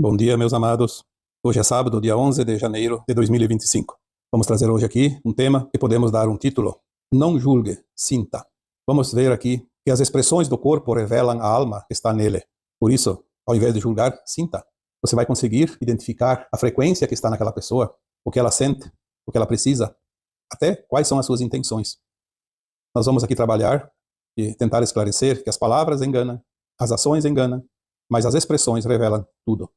Bom dia, meus amados. Hoje é sábado, dia 11 de janeiro de 2025. Vamos trazer hoje aqui um tema que podemos dar um título: Não julgue, sinta. Vamos ver aqui que as expressões do corpo revelam a alma que está nele. Por isso, ao invés de julgar, sinta. Você vai conseguir identificar a frequência que está naquela pessoa, o que ela sente, o que ela precisa, até quais são as suas intenções. Nós vamos aqui trabalhar e tentar esclarecer que as palavras enganam, as ações enganam, mas as expressões revelam tudo.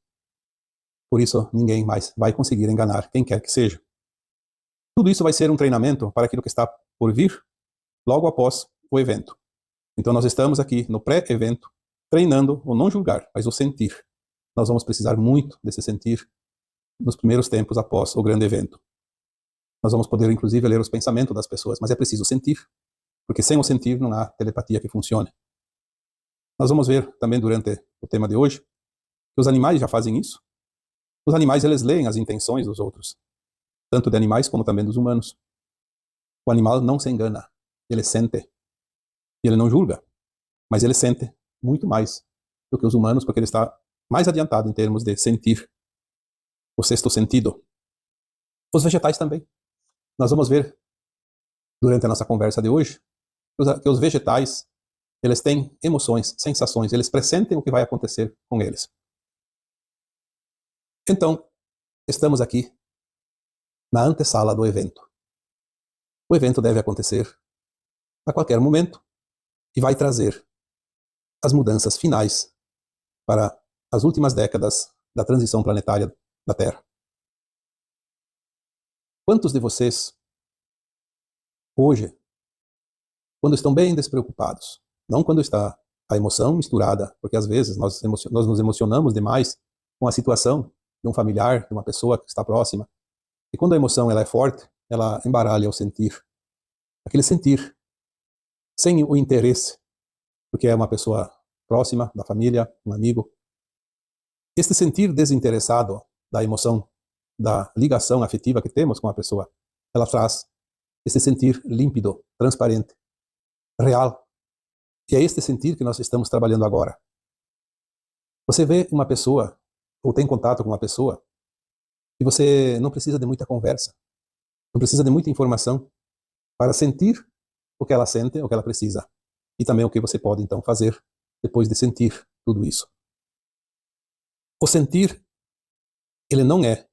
Por isso, ninguém mais vai conseguir enganar quem quer que seja. Tudo isso vai ser um treinamento para aquilo que está por vir logo após o evento. Então, nós estamos aqui no pré-evento, treinando o não julgar, mas o sentir. Nós vamos precisar muito desse sentir nos primeiros tempos após o grande evento. Nós vamos poder, inclusive, ler os pensamentos das pessoas, mas é preciso sentir, porque sem o sentir não há telepatia que funcione. Nós vamos ver também durante o tema de hoje que os animais já fazem isso. Os animais, eles leem as intenções dos outros, tanto de animais como também dos humanos. O animal não se engana, ele sente. Ele não julga, mas ele sente muito mais do que os humanos, porque ele está mais adiantado em termos de sentir, o sexto sentido. Os vegetais também. Nós vamos ver, durante a nossa conversa de hoje, que os vegetais, eles têm emoções, sensações, eles pressentem o que vai acontecer com eles. Então, estamos aqui na antessala do evento. O evento deve acontecer a qualquer momento e vai trazer as mudanças finais para as últimas décadas da transição planetária da Terra. Quantos de vocês, hoje, quando estão bem despreocupados, não quando está a emoção misturada, porque às vezes nós nos emocionamos demais com a situação de um familiar, de uma pessoa que está próxima, e quando a emoção ela é forte, ela embaralha o sentir. Aquele sentir, sem o interesse, porque é uma pessoa próxima, da família, um amigo. Este sentir desinteressado da emoção, da ligação afetiva que temos com a pessoa, ela traz esse sentir límpido, transparente, real. E é este sentir que nós estamos trabalhando agora. Você vê uma pessoa, ou tem contato com uma pessoa, e você não precisa de muita conversa, não precisa de muita informação para sentir o que ela sente, o que ela precisa. E também o que você pode, então, fazer depois de sentir tudo isso. O sentir, ele não é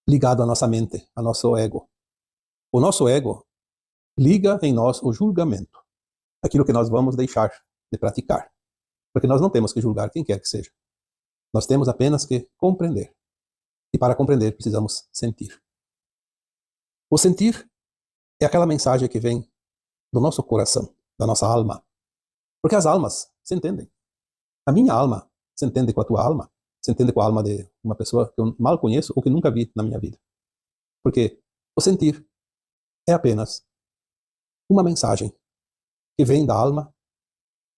ligado à nossa mente, ao nosso ego. O nosso ego liga em nós o julgamento, aquilo que nós vamos deixar de praticar. Porque nós não temos que julgar quem quer que seja. Nós temos apenas que compreender. E para compreender, precisamos sentir. O sentir é aquela mensagem que vem do nosso coração, da nossa alma. Porque as almas se entendem. A minha alma se entende com a tua alma, se entende com a alma de uma pessoa que eu mal conheço ou que nunca vi na minha vida. Porque o sentir é apenas uma mensagem que vem da alma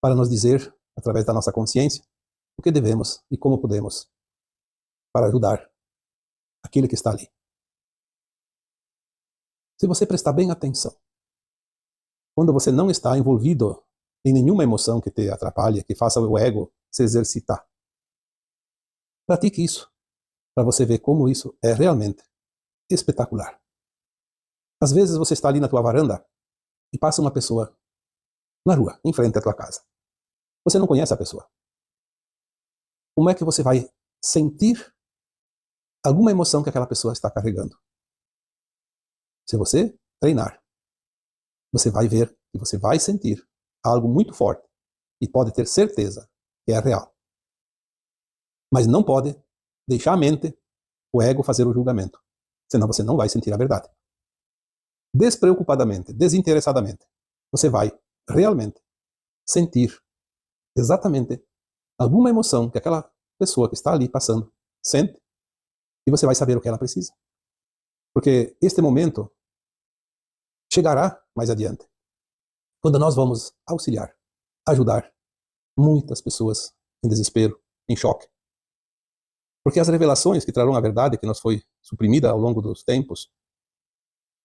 para nos dizer, através da nossa consciência, o que devemos e como podemos para ajudar aquele que está ali. Se você prestar bem atenção, quando você não está envolvido em nenhuma emoção que te atrapalhe, que faça o ego se exercitar, pratique isso, para você ver como isso é realmente espetacular. Às vezes você está ali na tua varanda e passa uma pessoa na rua, em frente à tua casa. Você não conhece a pessoa. Como é que você vai sentir alguma emoção que aquela pessoa está carregando? Se você treinar, você vai ver e você vai sentir algo muito forte e pode ter certeza que é real. Mas não pode deixar a mente, o ego fazer o julgamento, senão você não vai sentir a verdade. Despreocupadamente, desinteressadamente, você vai realmente sentir exatamente alguma emoção que aquela pessoa que está ali passando sente e você vai saber o que ela precisa. Porque este momento chegará mais adiante, quando nós vamos auxiliar, ajudar muitas pessoas em desespero, em choque. Porque as revelações que trarão a verdade que nos foi suprimida ao longo dos tempos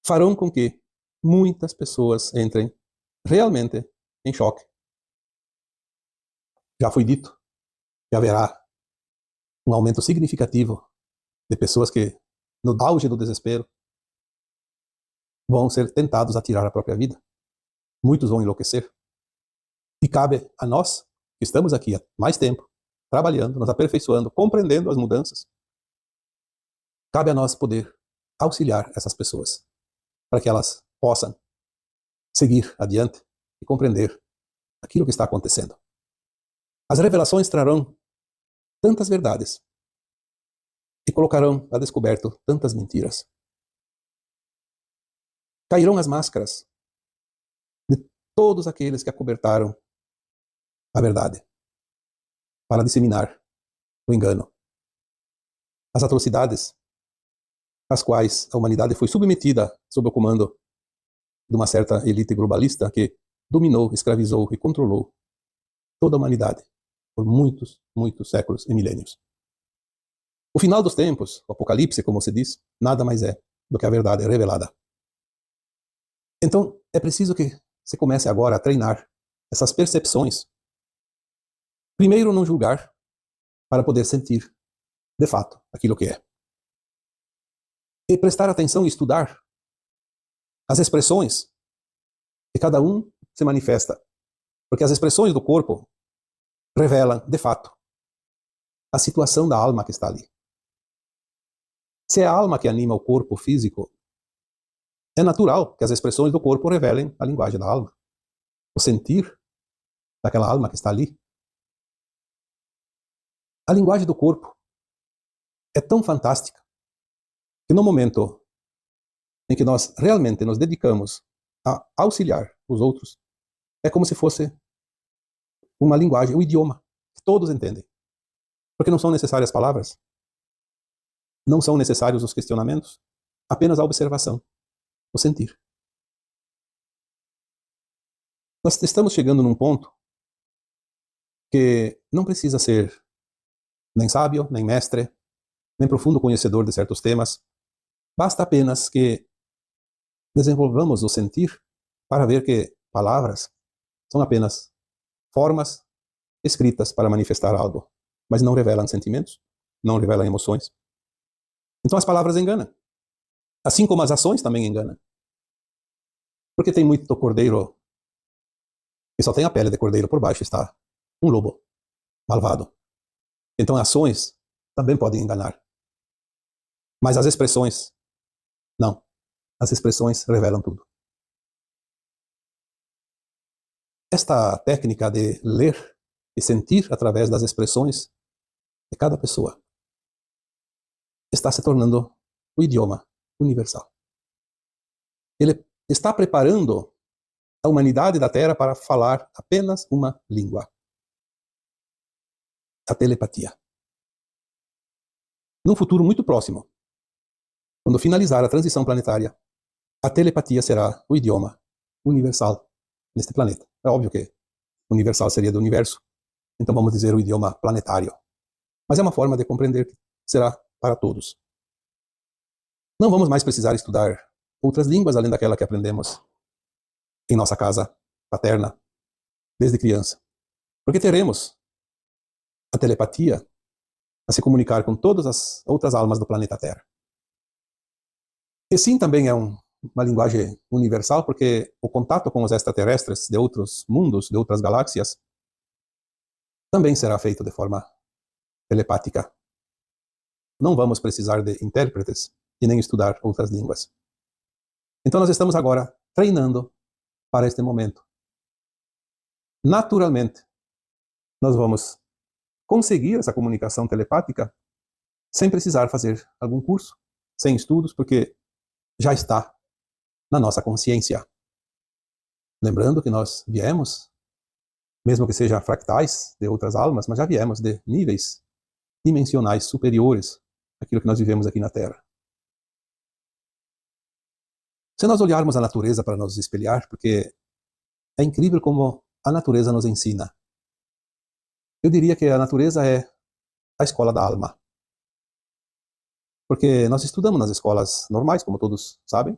farão com que muitas pessoas entrem realmente em choque. Já foi dito que haverá um aumento significativo de pessoas que, no auge do desespero, vão ser tentados a tirar a própria vida. Muitos vão enlouquecer. E cabe a nós, que estamos aqui há mais tempo, trabalhando, nos aperfeiçoando, compreendendo as mudanças, cabe a nós poder auxiliar essas pessoas, para que elas possam seguir adiante e compreender aquilo que está acontecendo. As revelações trarão tantas verdades e colocarão a descoberto tantas mentiras. Cairão as máscaras de todos aqueles que acobertaram a verdade para disseminar o engano. As atrocidades às quais a humanidade foi submetida sob o comando de uma certa elite globalista que dominou, escravizou e controlou toda a humanidade por muitos, muitos séculos e milênios. O final dos tempos, o Apocalipse, como se diz, nada mais é do que a verdade revelada. Então, é preciso que você comece agora a treinar essas percepções. Primeiro, não julgar, para poder sentir, de fato, aquilo que é. E prestar atenção e estudar as expressões que cada um se manifesta. Porque as expressões do corpo revelam, de fato, a situação da alma que está ali. Se é a alma que anima o corpo físico, é natural que as expressões do corpo revelem a linguagem da alma. O sentir daquela alma que está ali. A linguagem do corpo é tão fantástica que no momento em que nós realmente nos dedicamos a auxiliar os outros, é como se fosse uma linguagem, um idioma que todos entendem. Porque não são necessárias palavras, não são necessários os questionamentos, apenas a observação, o sentir. Nós estamos chegando num ponto que não precisa ser nem sábio, nem mestre, nem profundo conhecedor de certos temas. Basta apenas que desenvolvamos o sentir para ver que palavras são apenas formas escritas para manifestar algo, mas não revelam sentimentos, não revelam emoções. Então as palavras enganam, assim como as ações também enganam. Porque tem muito cordeiro que só tem a pele de cordeiro, por baixo está um lobo malvado. Então ações também podem enganar. Mas as expressões, não. As expressões revelam tudo. Esta técnica de ler e sentir através das expressões de cada pessoa está se tornando o idioma universal. Ele está preparando a humanidade da Terra para falar apenas uma língua: a telepatia. Num futuro muito próximo, quando finalizar a transição planetária, a telepatia será o idioma universal neste planeta. É óbvio que universal seria do universo, então vamos dizer o idioma planetário. Mas é uma forma de compreender que será para todos. Não vamos mais precisar estudar outras línguas além daquela que aprendemos em nossa casa paterna desde criança. Porque teremos a telepatia a se comunicar com todas as outras almas do planeta Terra. E sim, também é uma linguagem universal, porque o contato com os extraterrestres de outros mundos, de outras galáxias, também será feito de forma telepática. Não vamos precisar de intérpretes e nem estudar outras línguas. Então nós estamos agora treinando para este momento. Naturalmente, nós vamos conseguir essa comunicação telepática sem precisar fazer algum curso, sem estudos, porque já está na nossa consciência. Lembrando que nós viemos, mesmo que sejam fractais de outras almas, mas já viemos de níveis dimensionais superiores àquilo que nós vivemos aqui na Terra. Se nós olharmos a natureza para nos espelhar, porque é incrível como a natureza nos ensina. Eu diria que a natureza é a escola da alma. Porque nós estudamos nas escolas normais, como todos sabem,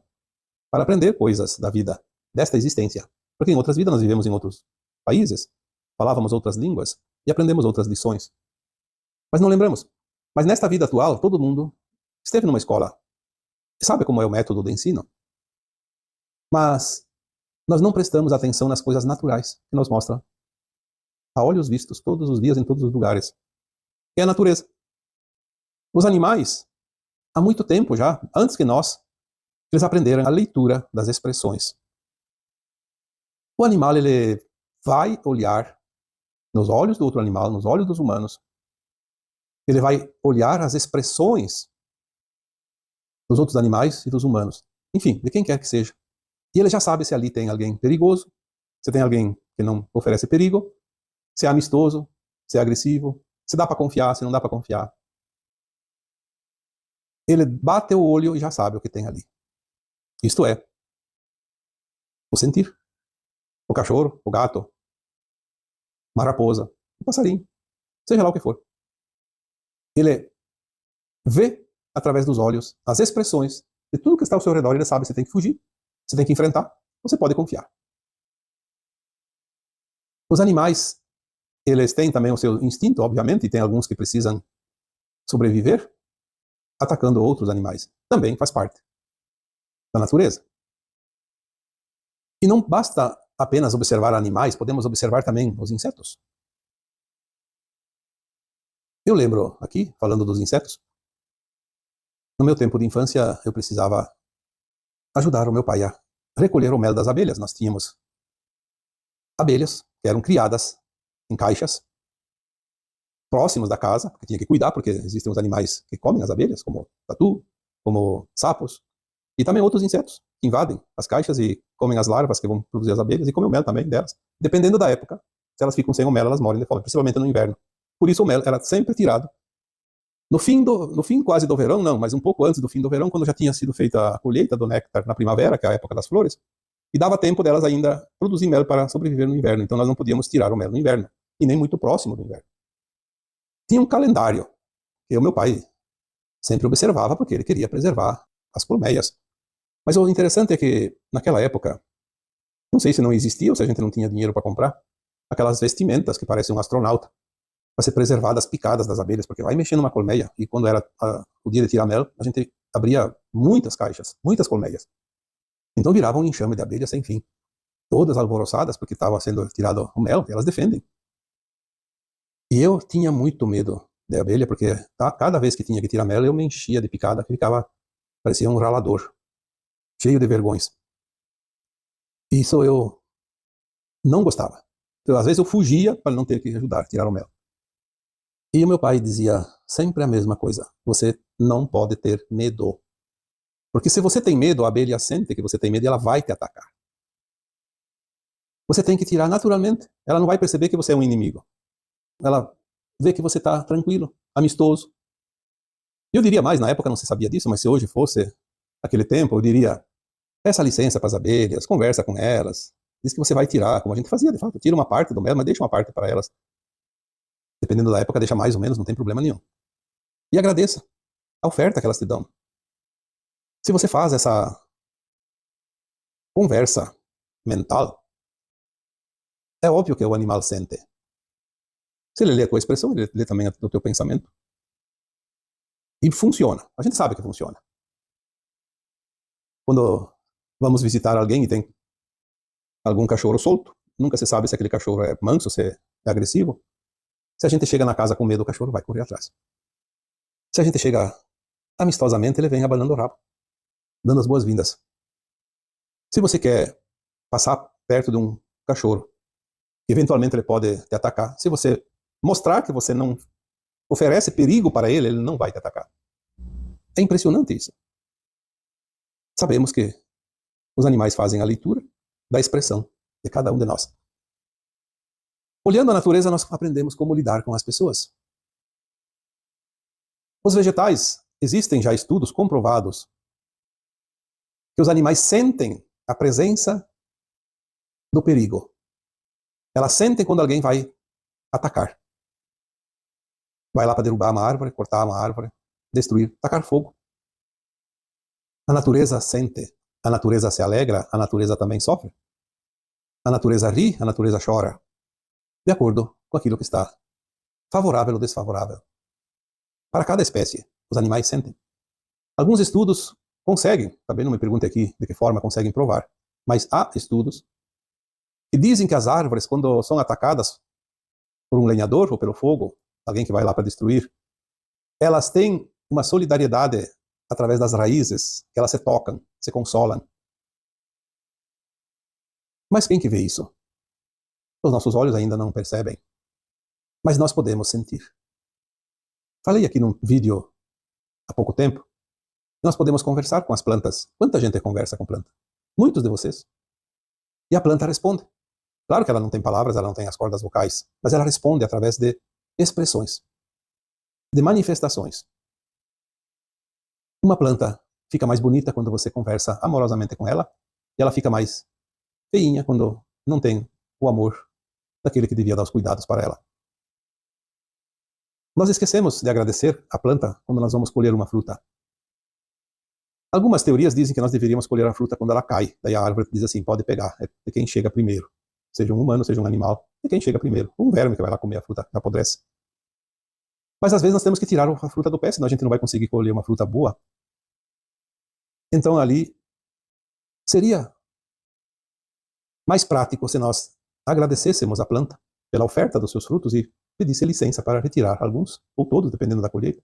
para aprender coisas da vida, desta existência. Porque em outras vidas nós vivemos em outros países, falávamos outras línguas e aprendemos outras lições. Mas não lembramos. Mas nesta vida atual, todo mundo esteve numa escola, sabe como é o método de ensino, mas nós não prestamos atenção nas coisas naturais que nos mostra a olhos vistos todos os dias, em todos os lugares, que é a natureza. Os animais, há muito tempo já, antes que nós, eles aprenderam a leitura das expressões. O animal, ele vai olhar nos olhos do outro animal, nos olhos dos humanos. Ele vai olhar as expressões dos outros animais e dos humanos. Enfim, de quem quer que seja. E ele já sabe se ali tem alguém perigoso, se tem alguém que não oferece perigo, se é amistoso, se é agressivo, se dá para confiar, se não dá para confiar. Ele bate o olho e já sabe o que tem ali. Isto é, o sentir. O cachorro, o gato, uma raposa, um passarinho, seja lá o que for. Ele vê através dos olhos as expressões de tudo que está ao seu redor. Ele sabe se tem que fugir, se tem que enfrentar, você pode confiar. Os animais, eles têm também o seu instinto, obviamente, e tem alguns que precisam sobreviver atacando outros animais. Também faz parte da natureza. E não basta apenas observar animais, podemos observar também os insetos. Eu lembro aqui, falando dos insetos, no meu tempo de infância eu precisava ajudar o meu pai a recolher o mel das abelhas. Nós tínhamos abelhas que eram criadas em caixas próximos da casa, porque tinha que cuidar, porque existem os animais que comem as abelhas, como tatu, como sapos, e também outros insetos que invadem as caixas e comem as larvas que vão produzir as abelhas e comem o mel também delas. Dependendo da época, se elas ficam sem o mel, elas morrem de fome, principalmente no inverno. Por isso o mel era sempre tirado no fim quase do verão, não, mas um pouco antes do fim do verão, quando já tinha sido feita a colheita do néctar na primavera, que é a época das flores, e dava tempo delas ainda produzir mel para sobreviver no inverno. Então nós não podíamos tirar o mel no inverno, e nem muito próximo do inverno. Tinha um calendário que o meu pai sempre observava, porque ele queria preservar as colmeias. Mas o interessante é que, naquela época, não sei se não existia ou se a gente não tinha dinheiro para comprar, aquelas vestimentas que parecem um astronauta, para ser preservar das picadas das abelhas, porque vai mexer numa colmeia, e quando era o dia de tirar mel, a gente abria muitas caixas, muitas colmeias. Então virava um enxame de abelhas sem fim. Todas alvoroçadas, porque estava sendo tirado o mel, e elas defendem. E eu tinha muito medo de abelha, porque cada vez que tinha que tirar mel, eu me enchia de picada, que parecia um ralador, cheio de vergões. Isso eu não gostava. Então, às vezes eu fugia para não ter que ajudar a tirar o mel. E o meu pai dizia sempre a mesma coisa: você não pode ter medo. Porque se você tem medo, a abelha sente que você tem medo e ela vai te atacar. Você tem que tirar naturalmente. Ela não vai perceber que você é um inimigo. Ela vê que você está tranquilo, amistoso. Eu diria mais, na época não se sabia disso, mas se hoje fosse aquele tempo, eu diria: peça licença para as abelhas, conversa com elas, diz que você vai tirar, como a gente fazia de fato, tira uma parte do mel, mas deixa uma parte para elas. Dependendo da época, deixa mais ou menos, não tem problema nenhum. E agradeça a oferta que elas te dão. Se você faz essa conversa mental, é óbvio que o animal sente. Se ele lê a tua expressão, ele lê também o teu pensamento. E funciona. A gente sabe que funciona. Quando vamos visitar alguém e tem algum cachorro solto, nunca se sabe se aquele cachorro é manso, se é agressivo. Se a gente chega na casa com medo, o cachorro vai correr atrás. Se a gente chega amistosamente, ele vem abanando o rabo, dando as boas-vindas. Se você quer passar perto de um cachorro, eventualmente ele pode te atacar. Se você mostrar que você não oferece perigo para ele, ele não vai te atacar. É impressionante isso. Sabemos que os animais fazem a leitura da expressão de cada um de nós. Olhando a natureza, nós aprendemos como lidar com as pessoas. Os vegetais, existem já estudos comprovados que os animais sentem a presença do perigo. Elas sentem quando alguém vai atacar. Vai lá para derrubar uma árvore, cortar uma árvore, destruir, tacar fogo. A natureza sente, a natureza se alegra, a natureza também sofre. A natureza ri, a natureza chora, de acordo com aquilo que está favorável ou desfavorável. Para cada espécie, os animais sentem. Alguns estudos conseguem, também não me pergunte aqui de que forma conseguem provar, mas há estudos que dizem que as árvores, quando são atacadas por um lenhador ou pelo fogo, alguém que vai lá para destruir, elas têm uma solidariedade através das raízes, que elas se tocam, se consolam. Mas quem que vê isso? Os nossos olhos ainda não percebem, mas nós podemos sentir. Falei aqui num vídeo há pouco tempo, nós podemos conversar com as plantas. Quanta gente conversa com planta? Muitos de vocês. E a planta responde. Claro que ela não tem palavras, ela não tem as cordas vocais, mas ela responde através de expressões, de manifestações. Uma planta fica mais bonita quando você conversa amorosamente com ela, e ela fica mais feinha quando não tem o amor daquele que devia dar os cuidados para ela. Nós esquecemos de agradecer a planta quando nós vamos colher uma fruta. Algumas teorias dizem que nós deveríamos colher a fruta quando ela cai. Daí a árvore diz assim, pode pegar, é de quem chega primeiro. Seja um humano, seja um animal, de quem chega primeiro. Um verme que vai lá comer a fruta, apodrece. Mas às vezes nós temos que tirar a fruta do pé, senão a gente não vai conseguir colher uma fruta boa. Então ali seria mais prático se nós agradecêssemos a planta pela oferta dos seus frutos e pedisse licença para retirar alguns, ou todos, dependendo da colheita.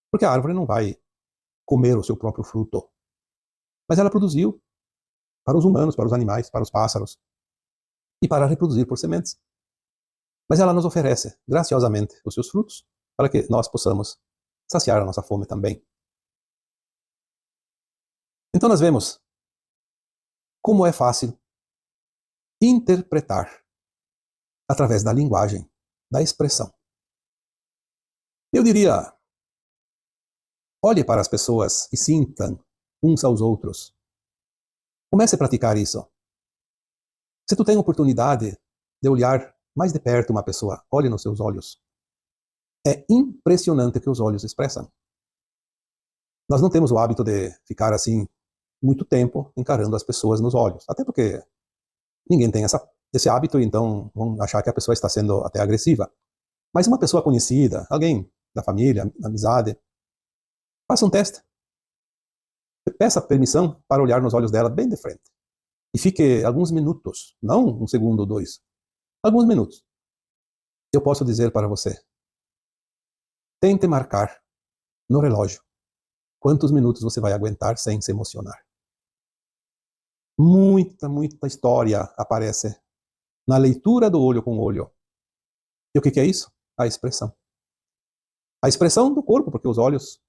Porque a árvore não vai comer o seu próprio fruto. Mas ela produziu para os humanos, para os animais, para os pássaros e para reproduzir por sementes. Mas ela nos oferece graciosamente os seus frutos para que nós possamos saciar a nossa fome também. Então nós vemos como é fácil interpretar através da linguagem, da expressão. Eu diria, olhe para as pessoas e sintam uns aos outros. Comece a praticar isso. Se tu tem oportunidade de olhar mais de perto uma pessoa, olhe nos seus olhos. É impressionante o que os olhos expressam. Nós não temos o hábito de ficar assim muito tempo encarando as pessoas nos olhos. Até porque ninguém tem esse hábito, então vão achar que a pessoa está sendo até agressiva. Mas uma pessoa conhecida, alguém da família, amizade, faça um teste. Peça permissão para olhar nos olhos dela bem de frente. E fique alguns minutos, não um segundo ou dois, alguns minutos. Eu posso dizer para você, tente marcar no relógio quantos minutos você vai aguentar sem se emocionar. Muita história aparece na leitura do olho com olho. E o que é isso? A expressão. A expressão do corpo, porque os olhos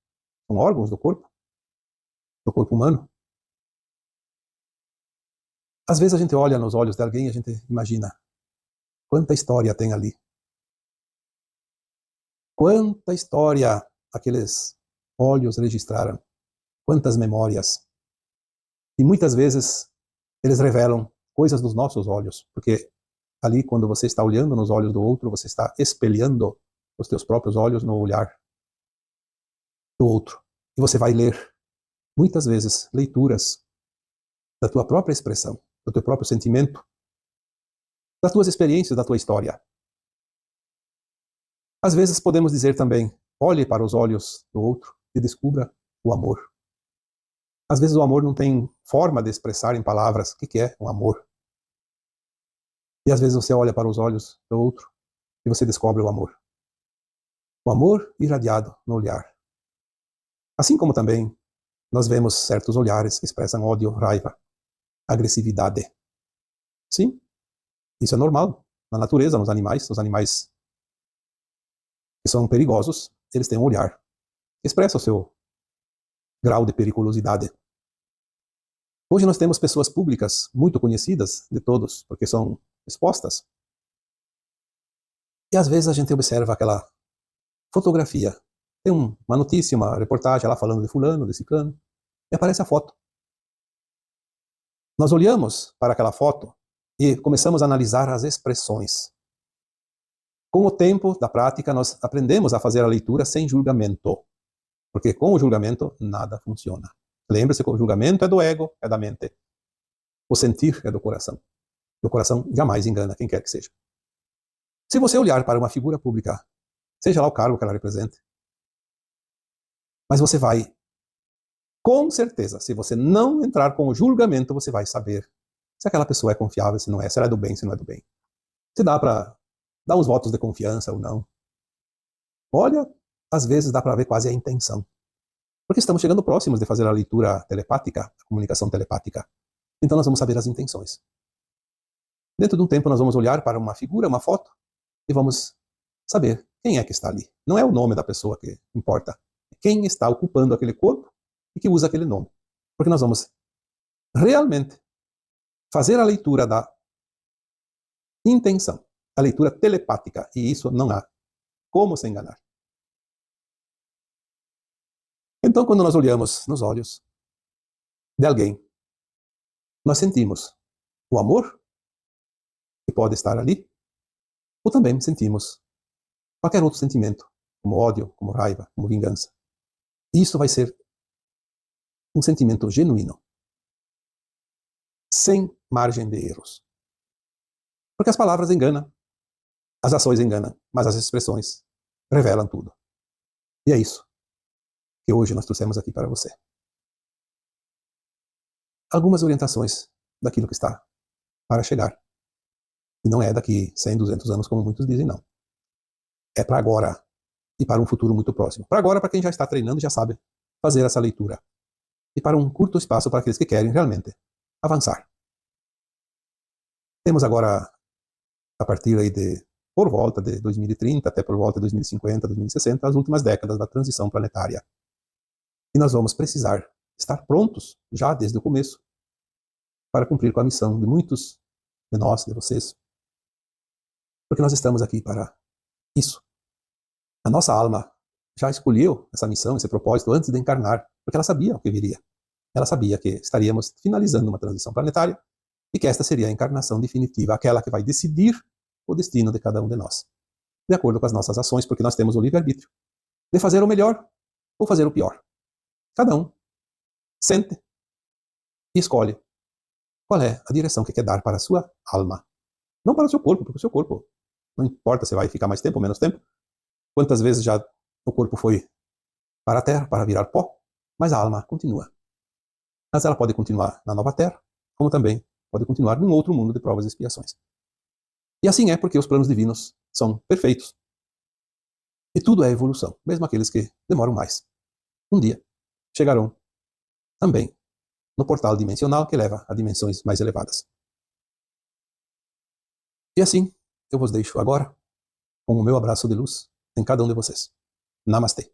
são órgãos do corpo humano. Às vezes a gente olha nos olhos de alguém e a gente imagina quanta história tem ali. Quanta história aqueles olhos registraram. Quantas memórias. E muitas vezes eles revelam coisas dos nossos olhos, porque ali quando você está olhando nos olhos do outro, você está espelhando os teus próprios olhos no olhar do outro. E você vai ler, muitas vezes, leituras da tua própria expressão, do teu próprio sentimento, das tuas experiências, da tua história. Às vezes podemos dizer também, olhe para os olhos do outro e descubra o amor. Às vezes o amor não tem forma de expressar em palavras o que é um amor. E às vezes você olha para os olhos do outro e você descobre o amor. O amor irradiado no olhar. Assim como também nós vemos certos olhares que expressam ódio, raiva, agressividade. Sim, isso é normal. Na natureza, nos animais, os animais que são perigosos, eles têm um olhar que expressa o seu grau de periculosidade. Hoje nós temos pessoas públicas muito conhecidas de todos, porque são expostas. E às vezes a gente observa aquela fotografia. Tem uma notícia, uma reportagem lá falando de fulano, de ciclano, e aparece a foto. Nós olhamos para aquela foto e começamos a analisar as expressões. Com o tempo da prática, nós aprendemos a fazer a leitura sem julgamento. Porque com o julgamento, nada funciona. Lembre-se que o julgamento é do ego, é da mente. O sentir é do coração. E o coração jamais engana quem quer que seja. Se você olhar para uma figura pública, seja lá o cargo que ela represente, Mas você vai, com certeza, se você não entrar com o julgamento, você vai saber se aquela pessoa é confiável, se não é, se ela é do bem, se não é do bem. Se dá para dar uns votos de confiança ou não. Olha, às vezes dá para ver quase a intenção. Porque estamos chegando próximos de fazer a leitura telepática, a comunicação telepática. Então nós vamos saber as intenções. Dentro de um tempo nós vamos olhar para uma figura, uma foto, e vamos saber quem é que está ali. Não é o nome da pessoa que importa. É quem está ocupando aquele corpo e que usa aquele nome. Porque nós vamos realmente fazer a leitura da intenção, a leitura telepática, e isso não há como se enganar. Então, quando nós olhamos nos olhos de alguém, nós sentimos o amor que pode estar ali, ou também sentimos qualquer outro sentimento, como ódio, como raiva, como vingança. E isso vai ser um sentimento genuíno, sem margem de erros. Porque as palavras enganam, as ações enganam, mas as expressões revelam tudo. E é isso que hoje nós trouxemos aqui para você. Algumas orientações daquilo que está para chegar. E não é daqui 100, 200 anos, como muitos dizem, não. É para agora e para um futuro muito próximo. Para agora, para quem já está treinando e já sabe fazer essa leitura. E para um curto espaço para aqueles que querem realmente avançar. Temos agora, a partir aí de, por volta de 2030, até por volta de 2050, 2060, as últimas décadas da transição planetária. E nós vamos precisar estar prontos, já desde o começo, para cumprir com a missão de muitos de nós, de vocês. Porque nós estamos aqui para isso. A nossa alma já escolheu essa missão, esse propósito, antes de encarnar, porque ela sabia o que viria. Ela sabia que estaríamos finalizando uma transição planetária e que esta seria a encarnação definitiva, aquela que vai decidir o destino de cada um de nós, de acordo com as nossas ações, porque nós temos o livre-arbítrio de fazer o melhor ou fazer o pior. Cada um sente e escolhe qual é a direção que quer dar para a sua alma. Não para o seu corpo, porque o seu corpo, não importa se vai ficar mais tempo ou menos tempo, quantas vezes já o corpo foi para a terra, para virar pó, mas a alma continua. Mas ela pode continuar na nova terra, como também pode continuar num outro mundo de provas e expiações. E assim é porque os planos divinos são perfeitos. E tudo é evolução, mesmo aqueles que demoram mais. Um dia chegarão também no portal dimensional que leva a dimensões mais elevadas. E assim, eu vos deixo agora com o meu abraço de luz em cada um de vocês. Namastê.